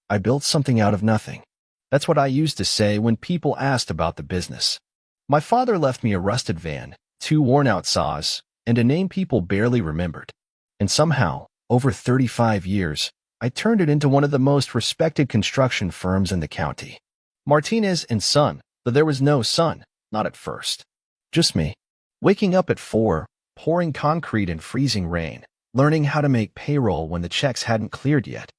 I built something out of nothing. That's what I used to say when people asked about the business. My father left me a rusted van, 2 worn-out saws, and a name people barely remembered. And somehow, over 35 years, I turned it into one of the most respected construction firms in the county. Martinez and Son, though there was no son, not at first. Just me. Waking up at 4, pouring concrete in freezing rain, learning how to make payroll when the checks hadn't cleared yet.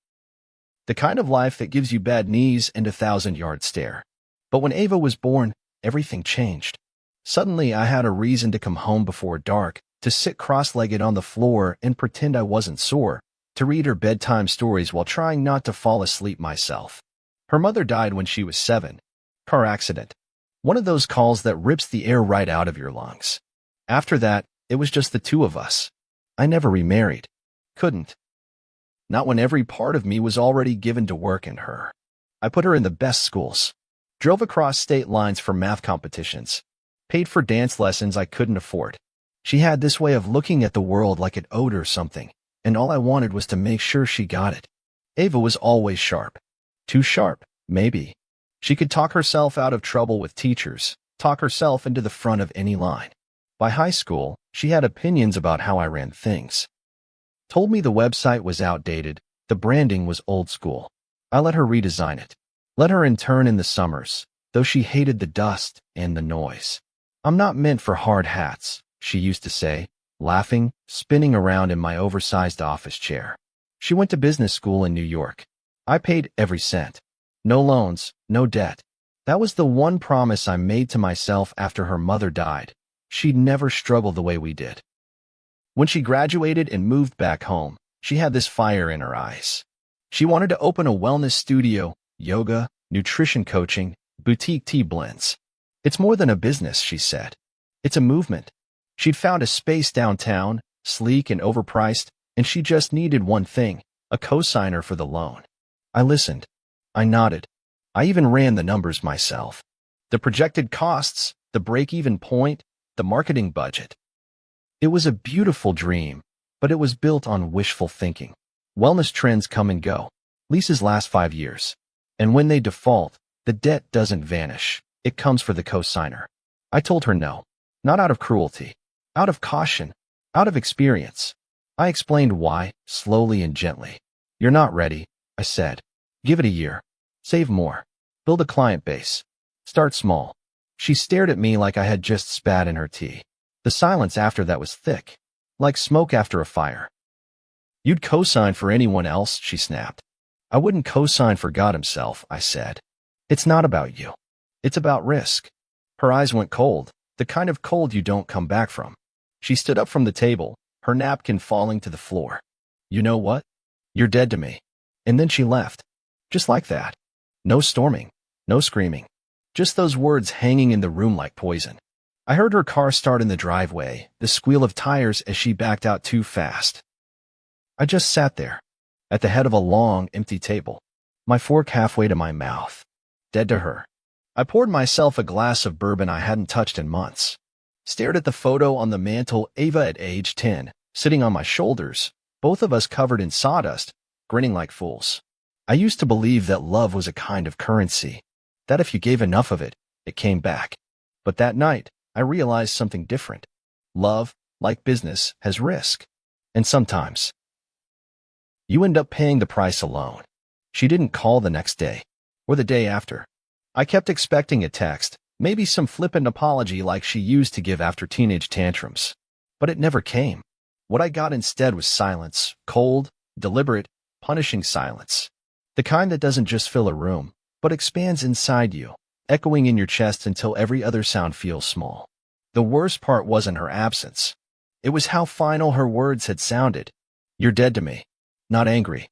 The kind of life that gives you bad knees and a 1,000-yard stare. But when Ava was born, everything changed. Suddenly, I had a reason to come home before dark, to sit cross-legged on the floor and pretend I wasn't sore, to read her bedtime stories while trying not to fall asleep myself. Her mother died when she was 7. Car accident. One of those calls that rips the air right out of your lungs. After that, it was just the 2 of us. I never remarried. Couldn't. Not when every part of me was already given to work and her. I put her in the best schools. Drove across state lines for math competitions. Paid for dance lessons I couldn't afford. She had this way of looking at the world like it owed her something, and all I wanted was to make sure she got it. Ava was always sharp. Too sharp, maybe. She could talk herself out of trouble with teachers, talk herself into the front of any line. By high school, she had opinions about how I ran things. Told me the website was outdated, the branding was old school. I let her redesign it. Let her intern in the summers, though she hated the dust and the noise. I'm not meant for hard hats, she used to say, laughing, spinning around in my oversized office chair. She went to business school in New York. I paid every cent. No loans, no debt. That was the one promise I made to myself after her mother died. She'd never struggle the way we did. When she graduated and moved back home, she had this fire in her eyes. She wanted to open a wellness studio, yoga, nutrition coaching, boutique tea blends. It's more than a business, she said. It's a movement. She'd found a space downtown, sleek and overpriced, and she just needed one thing, a co-signer for the loan. I listened. I nodded. I even ran the numbers myself. The projected costs, the break-even point, the marketing budget. It was a beautiful dream, but it was built on wishful thinking. Wellness trends come and go. Leases last 5 years. And when they default, the debt doesn't vanish. It comes for the co-signer. I told her no. Not out of cruelty. Out of caution. Out of experience. I explained why, slowly and gently. You're not ready, I said. Give it a year. Save more. Build a client base. Start small. She stared at me like I had just spat in her tea. The silence after that was thick, like smoke after a fire. You'd co-sign for anyone else, she snapped. I wouldn't co-sign for God himself, I said. It's not about you. It's about risk. Her eyes went cold, the kind of cold you don't come back from. She stood up from the table, her napkin falling to the floor. You know what? You're dead to me. And then she left. Just like that. No storming. No screaming. Just those words hanging in the room like poison. I heard her car start in the driveway, the squeal of tires as she backed out too fast. I just sat there, at the head of a long, empty table, my fork halfway to my mouth. Dead to her. I poured myself a glass of bourbon I hadn't touched in months. Stared at the photo on the mantle, Ava at age 10, sitting on my shoulders, both of us covered in sawdust, grinning like fools. I used to believe that love was a kind of currency, that if you gave enough of it, it came back. But that night, I realized something different. Love, like business, has risk. And sometimes, you end up paying the price alone. She didn't call the next day, or the day after. I kept expecting a text, maybe some flippant apology like she used to give after teenage tantrums. But it never came. What I got instead was silence, cold, deliberate, punishing silence. The kind that doesn't just fill a room, but expands inside you, echoing in your chest until every other sound feels small. The worst part wasn't her absence. It was how final her words had sounded. You're dead to me. Not angry.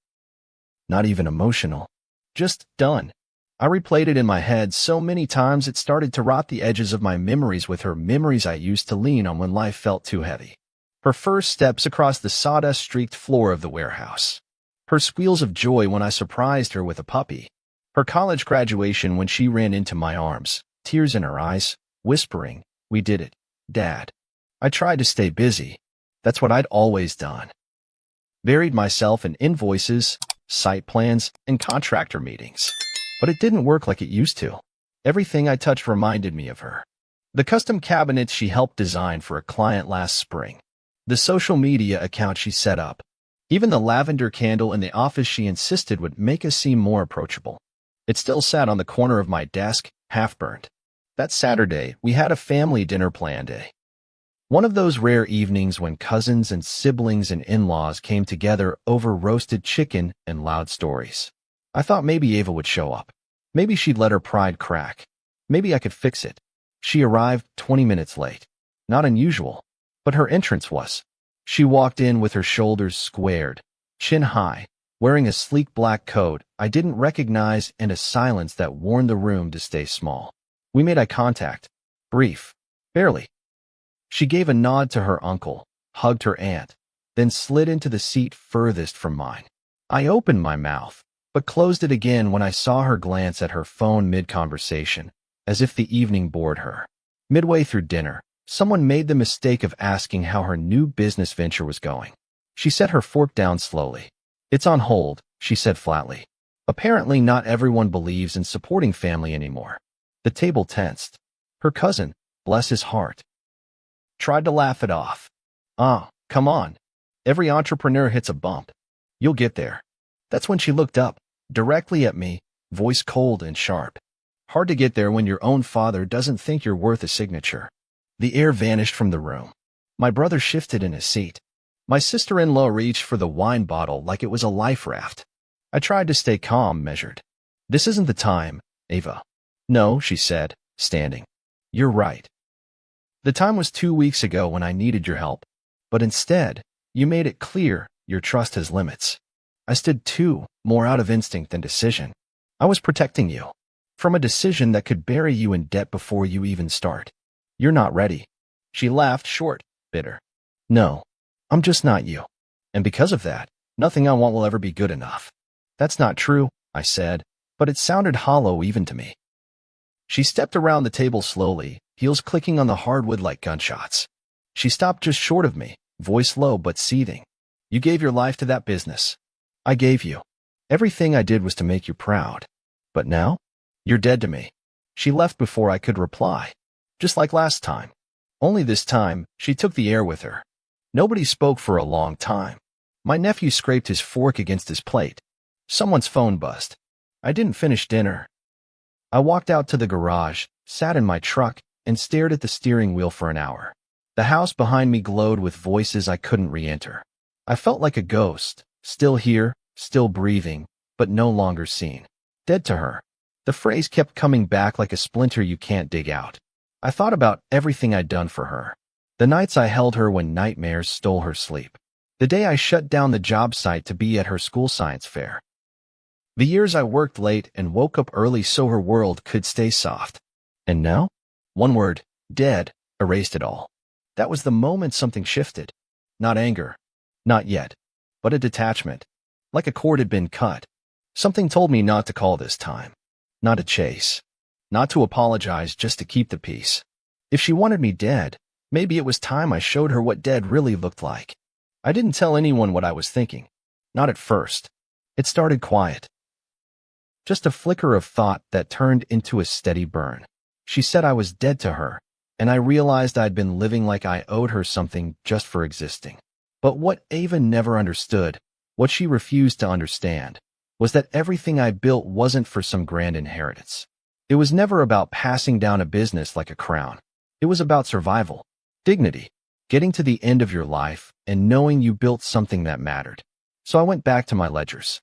Not even emotional. Just done. I replayed it in my head so many times it started to rot the edges of my memories with her, memories I used to lean on when life felt too heavy. Her first steps across the sawdust-streaked floor of the warehouse. Her squeals of joy when I surprised her with a puppy. Her college graduation when she ran into my arms, tears in her eyes, whispering, "We did it, Dad." I tried to stay busy. That's what I'd always done. Buried myself in invoices, site plans, and contractor meetings. But it didn't work like it used to. Everything I touched reminded me of her. The custom cabinets she helped design for a client last spring. The social media account she set up. Even the lavender candle in the office she insisted would make us seem more approachable. It still sat on the corner of my desk, half-burned. That Saturday, we had a family dinner planned. One of those rare evenings when cousins and siblings and in-laws came together over roasted chicken and loud stories. I thought maybe Ava would show up. Maybe she'd let her pride crack. Maybe I could fix it. She arrived 20 minutes late. Not unusual, but her entrance was. She walked in with her shoulders squared, chin high, wearing a sleek black coat I didn't recognize and a silence that warned the room to stay small. We made eye contact. Brief. Barely. She gave a nod to her uncle, hugged her aunt, then slid into the seat furthest from mine. I opened my mouth, but closed it again when I saw her glance at her phone mid-conversation, as if the evening bored her. Midway through dinner, someone made the mistake of asking how her new business venture was going. She set her fork down slowly. "It's on hold," she said flatly. Apparently not everyone believes in supporting family anymore. The table tensed. Her cousin, bless his heart, tried to laugh it off. Come on. Every entrepreneur hits a bump. You'll get there." That's when she looked up, directly at me, voice cold and sharp. Hard to get there when your own father doesn't think you're worth a signature. The air vanished from the room. My brother shifted in his seat. My sister-in-law reached for the wine bottle like it was a life raft. I tried to stay calm, measured. "This isn't the time, Ava." "No," she said, standing. "You're right. The time was 2 weeks ago when I needed your help. But instead, you made it clear your trust has limits." I stood more out of instinct than decision. I was protecting you from a decision that could bury you in debt before you even start. "You're not ready." She laughed short, bitter. "No, I'm just not you. And because of that, nothing I want will ever be good enough." "That's not true," I said, but it sounded hollow even to me. She stepped around the table slowly, heels clicking on the hardwood like gunshots. She stopped just short of me, voice low but seething. "You gave your life to that business. I gave you. Everything I did was to make you proud. But now, you're dead to me." She left before I could reply. Just like last time. Only this time, she took the air with her. Nobody spoke for a long time. My nephew scraped his fork against his plate. Someone's phone buzzed. I didn't finish dinner. I walked out to the garage, sat in my truck, and stared at the steering wheel for an hour. The house behind me glowed with voices I couldn't re-enter. I felt like a ghost, still here, still breathing, but no longer seen. Dead to her. The phrase kept coming back like a splinter you can't dig out. I thought about everything I'd done for her. The nights I held her when nightmares stole her sleep. The day I shut down the job site to be at her school science fair. The years I worked late and woke up early so her world could stay soft. And now? One word, dead, erased it all. That was the moment something shifted. Not anger. Not yet. But a detachment. Like a cord had been cut. Something told me not to call this time. Not to chase. Not to apologize just to keep the peace. If she wanted me dead, maybe it was time I showed her what dead really looked like. I didn't tell anyone what I was thinking. Not at first. It started quiet. Just a flicker of thought that turned into a steady burn. She said I was dead to her, and I realized I'd been living like I owed her something just for existing. But what Ava never understood, what she refused to understand, was that everything I built wasn't for some grand inheritance. It was never about passing down a business like a crown. It was about survival, dignity, getting to the end of your life and knowing you built something that mattered. So I went back to my ledgers.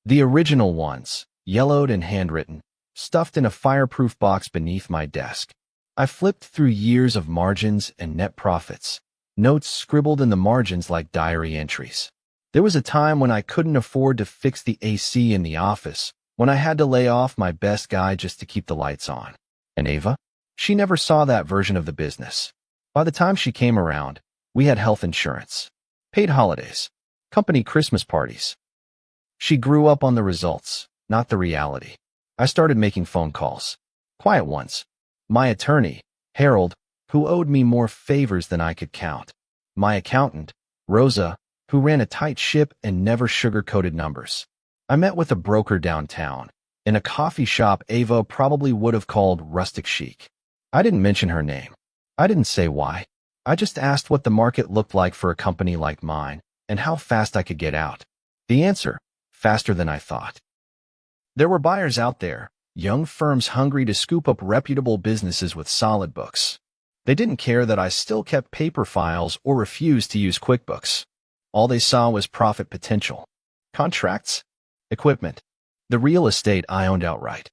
The original ones, yellowed and handwritten, stuffed in a fireproof box beneath my desk. I flipped through years of margins and net profits, notes scribbled in the margins like diary entries. There was a time when I couldn't afford to fix the AC in the office, when I had to lay off my best guy just to keep the lights on. And Ava? She never saw that version of the business. By the time she came around, we had health insurance, paid holidays, company Christmas parties. She grew up on the results, not the reality. I started making phone calls. Quiet ones. My attorney, Harold, who owed me more favors than I could count. My accountant, Rosa, who ran a tight ship and never sugar-coated numbers. I met with a broker downtown, in a coffee shop Ava probably would have called rustic chic. I didn't mention her name. I didn't say why. I just asked what the market looked like for a company like mine and how fast I could get out. The answer, faster than I thought. There were buyers out there, young firms hungry to scoop up reputable businesses with solid books. They didn't care that I still kept paper files or refused to use QuickBooks. All they saw was profit potential. Contracts, equipment, the real estate I owned outright.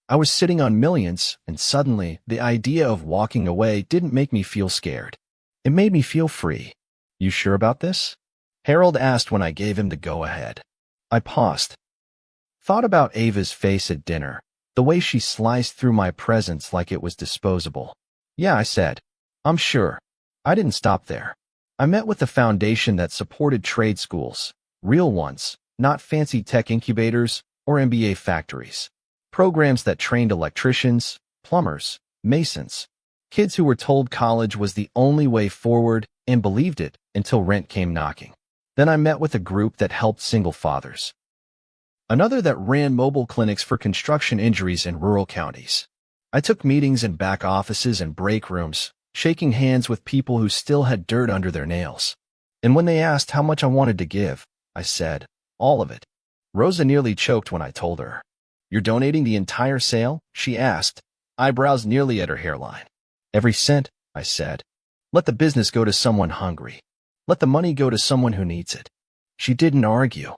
I was sitting on millions, and suddenly the idea of walking away didn't make me feel scared. It made me feel free. You sure about this? Harold asked when I gave him the go-ahead. I paused. Thought about Ava's face at dinner, the way she sliced through my presents like it was disposable. Yeah, I said. I'm sure. I didn't stop there. I met with the foundation that supported trade schools, real ones, not fancy tech incubators or MBA factories. Programs that trained electricians, plumbers, masons, kids who were told college was the only way forward and believed it until rent came knocking. Then I met with a group that helped single fathers. Another that ran mobile clinics for construction injuries in rural counties. I took meetings in back offices and break rooms, shaking hands with people who still had dirt under their nails. And when they asked how much I wanted to give, I said, all of it. Rosa nearly choked when I told her. You're donating the entire sale? She asked, eyebrows nearly at her hairline. Every cent, I said. Let the business go to someone hungry. Let the money go to someone who needs it. She didn't argue.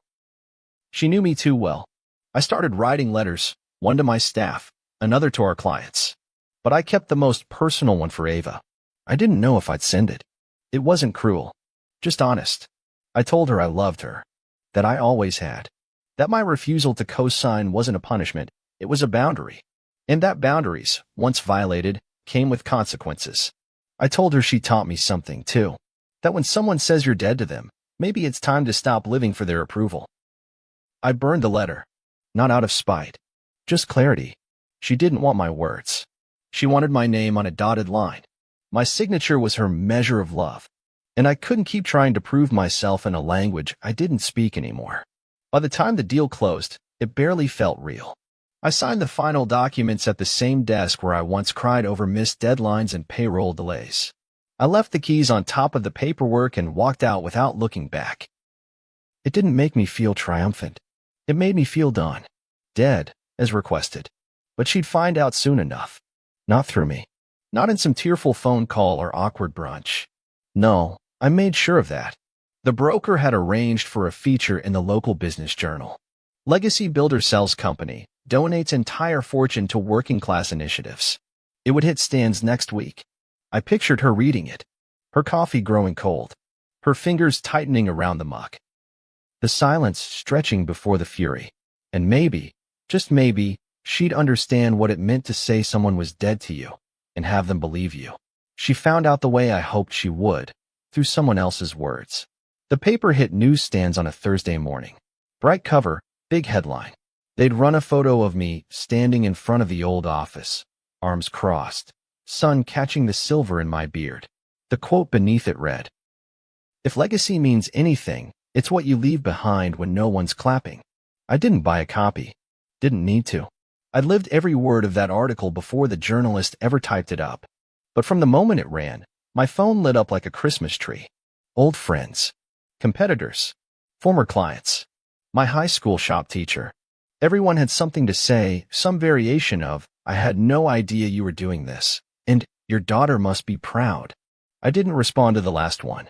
She knew me too well. I started writing letters, one to my staff, another to our clients. But I kept the most personal one for Ava. I didn't know if I'd send it. It wasn't cruel, just honest. I told her I loved her, that I always had, that my refusal to co-sign wasn't a punishment, it was a boundary. And that boundaries, once violated, came with consequences. I told her she taught me something, too. That when someone says you're dead to them, maybe it's time to stop living for their approval. I burned the letter. Not out of spite. Just clarity. She didn't want my words. She wanted my name on a dotted line. My signature was her measure of love. And I couldn't keep trying to prove myself in a language I didn't speak anymore. By the time the deal closed, it barely felt real. I signed the final documents at the same desk where I once cried over missed deadlines and payroll delays. I left the keys on top of the paperwork and walked out without looking back. It didn't make me feel triumphant. It made me feel done. Dead, as requested. But she'd find out soon enough. Not through me. Not in some tearful phone call or awkward brunch. No, I made sure of that. The broker had arranged for a feature in the local business journal. Legacy Builder Sells Company donates entire fortune to working-class initiatives. It would hit stands next week. I pictured her reading it, her coffee growing cold, her fingers tightening around the mug. The silence stretching before the fury. And maybe, just maybe, she'd understand what it meant to say someone was dead to you and have them believe you. She found out the way I hoped she would, through someone else's words. The paper hit newsstands on a Thursday morning. Bright cover, big headline. They'd run a photo of me standing in front of the old office, arms crossed, sun catching the silver in my beard. The quote beneath it read, "If legacy means anything, it's what you leave behind when no one's clapping." I didn't buy a copy. Didn't need to. I'd lived every word of that article before the journalist ever typed it up. But from the moment it ran, my phone lit up like a Christmas tree. Old friends. Competitors. Former clients. My high school shop teacher. Everyone had something to say, some variation of, "I had no idea you were doing this," and "Your daughter must be proud." I didn't respond to the last one.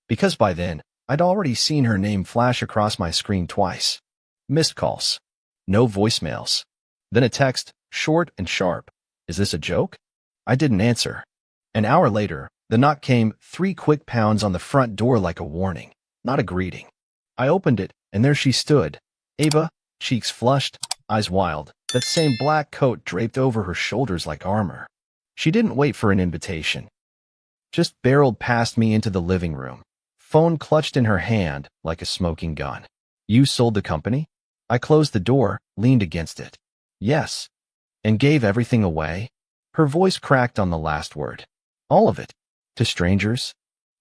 Because by then, I'd already seen her name flash across my screen twice. Missed calls. No voicemails. Then a text, short and sharp. "Is this a joke?" I didn't answer. An hour later, the knock came, 3 quick pounds on the front door like a warning, not a greeting. I opened it, and there she stood. Ava, cheeks flushed, eyes wild, that same black coat draped over her shoulders like armor. She didn't wait for an invitation. Just barreled past me into the living room, phone clutched in her hand like a smoking gun. "You sold the company?" I closed the door, leaned against it. "Yes." "And gave everything away?" Her voice cracked on the last word. "All of it. To strangers?"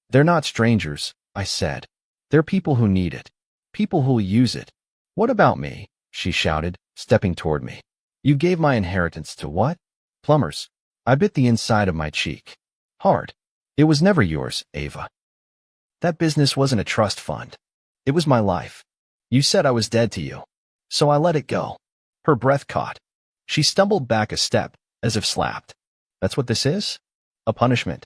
"They're not strangers," I said. "They're people who need it. People who'll use it. What about me? She shouted, stepping toward me. You gave my inheritance to what? Plumbers. I bit the inside of my cheek. Hard. It was never yours, Ava. That business wasn't a trust fund. It was my life. You said I was dead to you. So I let it go. Her breath caught. She stumbled back a step, as if slapped. That's what this is? A punishment?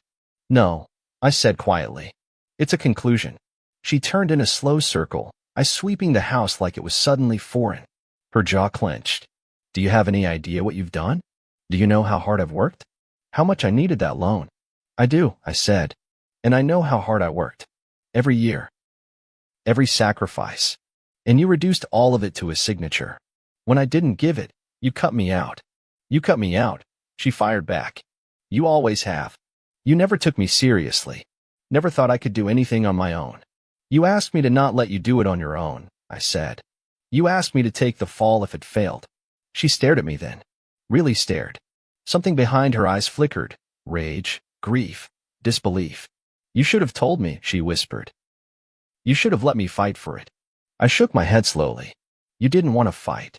No, I said quietly. It's a conclusion. She turned in a slow circle, I sweeping the house like it was suddenly foreign. Her jaw clenched. Do you have any idea what you've done? Do you know how hard I've worked? How much I needed that loan? I do, I said. And I know how hard I worked. Every year. Every sacrifice. And you reduced all of it to a signature. When I didn't give it, you cut me out. You cut me out, she fired back. You always have. You never took me seriously. Never thought I could do anything on my own. You asked me to not let you do it on your own, I said. You asked me to take the fall if it failed. She stared at me then. Really stared. Something behind her eyes flickered. Rage, grief, disbelief. You should have told me, she whispered. You should have let me fight for it. I shook my head slowly. You didn't want to fight.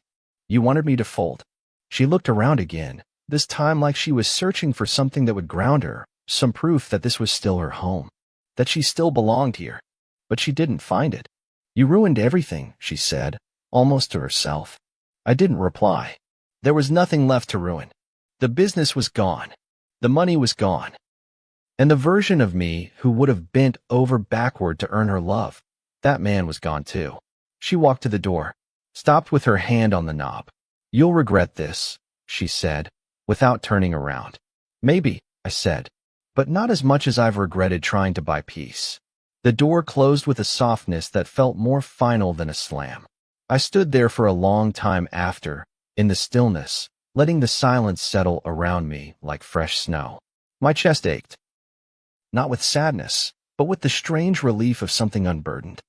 You wanted me to fold. She looked around again, this time like she was searching for something that would ground her, some proof that this was still her home, that she still belonged here. But she didn't find it. You ruined everything, she said, almost to herself. I didn't reply. There was nothing left to ruin. The business was gone. The money was gone. And the version of me who would have bent over backward to earn her love, that man was gone too. She walked to the door, stopped with her hand on the knob. You'll regret this, she said, without turning around. Maybe, I said, but not as much as I've regretted trying to buy peace. The door closed with a softness that felt more final than a slam. I stood there for a long time after, in the stillness, letting the silence settle around me like fresh snow. My chest ached. Not with sadness, but with the strange relief of something unburdened.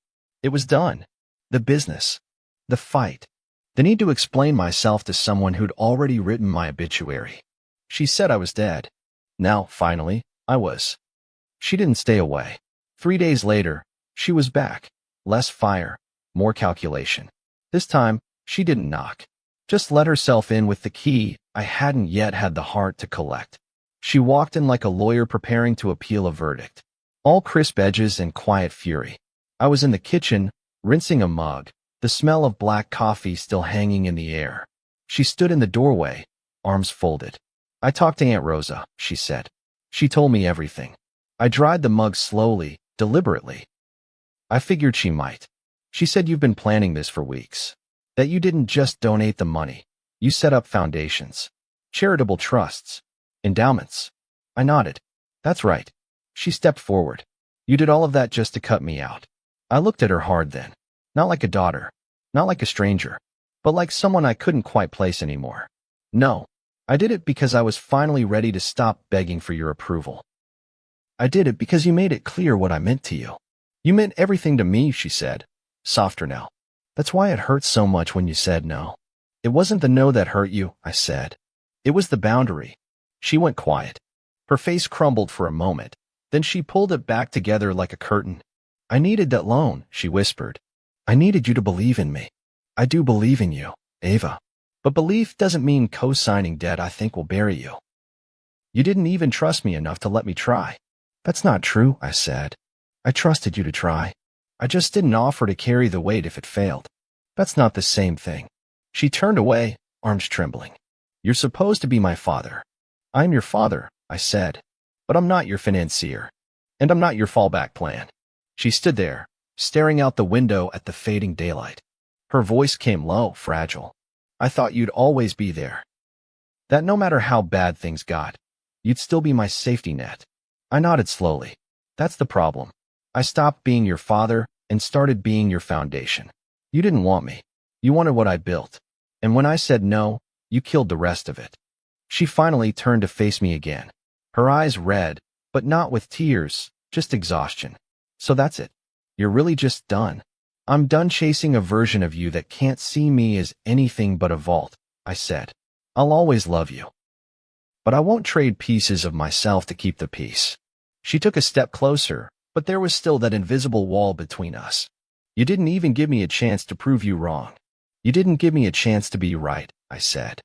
It was done. The business. The fight. The need to explain myself to someone who'd already written my obituary. She said I was dead. Now, finally, I was. She didn't stay away. 3 days later, she was back. Less fire, more calculation. This time, she didn't knock. Just let herself in with the key I hadn't yet had the heart to collect. She walked in like a lawyer preparing to appeal a verdict. All crisp edges and quiet fury. I was in the kitchen, rinsing a mug, the smell of black coffee still hanging in the air. She stood in the doorway, arms folded. I talked to Aunt Rosa, she said. She told me everything. I dried the mug slowly, deliberately. I figured she might. She said you've been planning this for weeks. That you didn't just donate the money. You set up foundations, charitable trusts, endowments. I nodded. That's right. She stepped forward. You did all of that just to cut me out. I looked at her hard then. Not like a daughter, not like a stranger, but like someone I couldn't quite place anymore. No, I did it because I was finally ready to stop begging for your approval. I did it because you made it clear what I meant to you. You meant everything to me, she said, softer now. That's why it hurt so much when you said no. It wasn't the no that hurt you, I said. It was the boundary. She went quiet. Her face crumbled for a moment. Then she pulled it back together like a curtain. I needed that loan, she whispered. I needed you to believe in me. I do believe in you, Ava. But belief doesn't mean co-signing debt I think will bury you. You didn't even trust me enough to let me try. That's not true, I said. I trusted you to try. I just didn't offer to carry the weight if it failed. That's not the same thing. She turned away, arms trembling. You're supposed to be my father. I'm your father, I said. But I'm not your financier. And I'm not your fallback plan. She stood there, staring out the window at the fading daylight. Her voice came low, fragile. I thought you'd always be there. That no matter how bad things got, you'd still be my safety net. I nodded slowly. That's the problem. I stopped being your father and started being your foundation. You didn't want me. You wanted what I built. And when I said no, you killed the rest of it. She finally turned to face me again. Her eyes red, but not with tears, just exhaustion. So that's it. You're really just done. I'm done chasing a version of you that can't see me as anything but a vault, I said. I'll always love you. But I won't trade pieces of myself to keep the peace. She took a step closer, but there was still that invisible wall between us. You didn't even give me a chance to prove you wrong. You didn't give me a chance to be right, I said.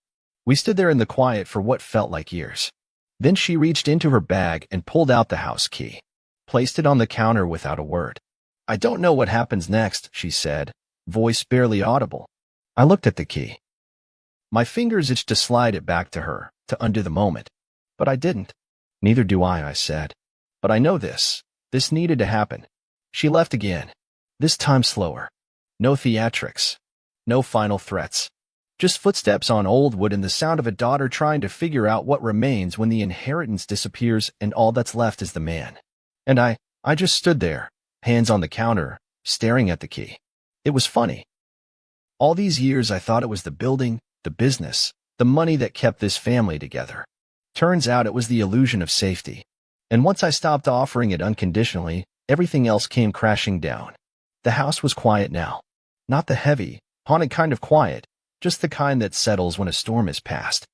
We stood there in the quiet for what felt like years. Then she reached into her bag and pulled out the house key, placed it on the counter without a word. I don't know what happens next, she said, voice barely audible. I looked at the key. My fingers itched to slide it back to her, to undo the moment. But I didn't. Neither do I said. But I know this. This needed to happen. She left again. This time slower. No theatrics. No final threats. Just footsteps on old wood and the sound of a daughter trying to figure out what remains when the inheritance disappears and all that's left is the man. And I just stood there, hands on the counter, staring at the key. It was funny. All these years I thought it was the building, the business, the money that kept this family together. Turns out it was the illusion of safety. And once I stopped offering it unconditionally, everything else came crashing down. The house was quiet now. Not the heavy, haunted kind of quiet, just the kind that settles when a storm is past.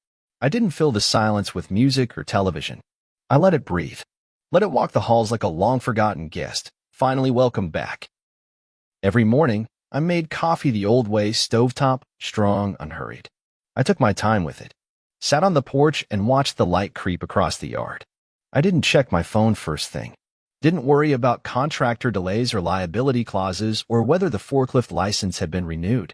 I didn't fill the silence with music or television. I let it breathe. Let it walk the halls like a long-forgotten guest, finally welcomed back. Every morning, I made coffee the old way, stovetop, strong, unhurried. I took my time with it. Sat on the porch and watched the light creep across the yard. I didn't check my phone first thing. Didn't worry about contractor delays or liability clauses or whether the forklift license had been renewed.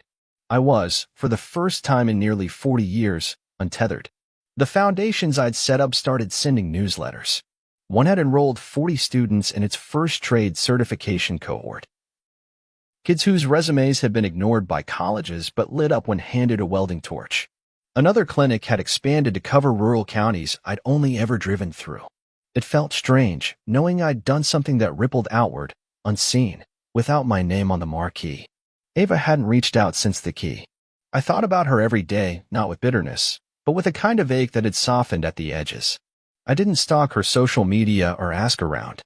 I was, for the first time in nearly 40 years, untethered. The foundations I'd set up started sending newsletters. One had enrolled 40 students in its first trade certification cohort. Kids whose resumes had been ignored by colleges but lit up when handed a welding torch. Another clinic had expanded to cover rural counties I'd only ever driven through. It felt strange, knowing I'd done something that rippled outward, unseen, without my name on the marquee. Ava hadn't reached out since the key. I thought about her every day, not with bitterness, but with a kind of ache that had softened at the edges. I didn't stalk her social media or ask around.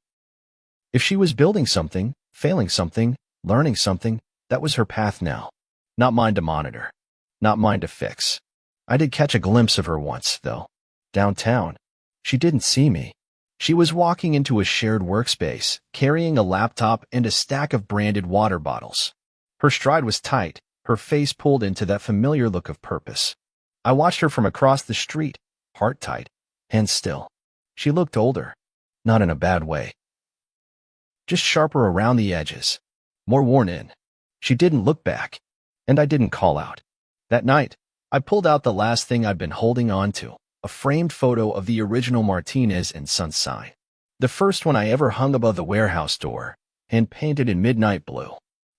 If she was building something, failing something, learning something, that was her path now. Not mine to monitor. Not mine to fix. I did catch a glimpse of her once, though. Downtown. She didn't see me. She was walking into a shared workspace, carrying a laptop and a stack of branded water bottles. Her stride was tight, her face pulled into that familiar look of purpose. I watched her from across the street, heart tight, hands still. She looked older. Not in a bad way. Just sharper around the edges. More worn in. She didn't look back. And I didn't call out. That night, I pulled out the last thing I'd been holding on to, a framed photo of the original Martinez and Sons sign. The first one I ever hung above the warehouse door, hand-painted in midnight blue.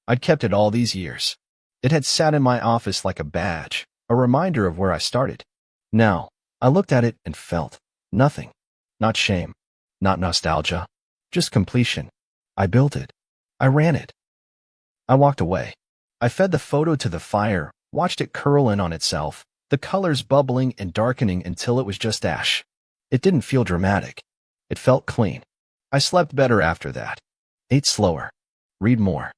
I'd kept it all these years. It had sat in my office like a badge, a reminder of where I started. Now, I looked at it and felt nothing. Not shame, not nostalgia, just completion. I built it. I ran it. I walked away. I fed the photo to the fire, watched it curl in on itself, the colors bubbling and darkening until it was just ash. It didn't feel dramatic. It felt clean. I slept better after that. Ate slower. Read more.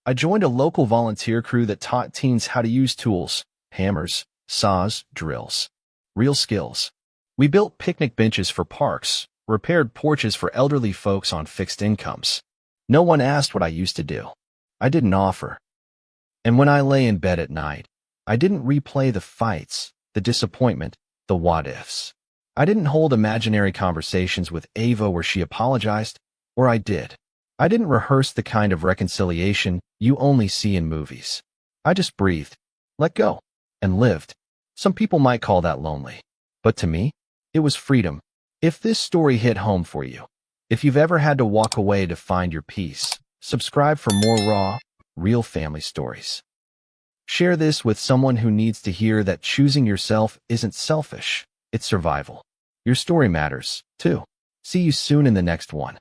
I joined a local volunteer crew that taught teens how to use tools, hammers, saws, drills. Real skills. We built picnic benches for parks, repaired porches for elderly folks on fixed incomes. No one asked what I used to do. I didn't offer. And when I lay in bed at night, I didn't replay the fights, the disappointment, the what-ifs. I didn't hold imaginary conversations with Ava where she apologized, or I did. I didn't rehearse the kind of reconciliation you only see in movies. I just breathed, let go, and lived. Some people might call that lonely. But to me, it was freedom. If this story hit home for you, if you've ever had to walk away to find your peace, subscribe for more raw, real family stories. Share this with someone who needs to hear that choosing yourself isn't selfish, it's survival. Your story matters, too. See you soon in the next one.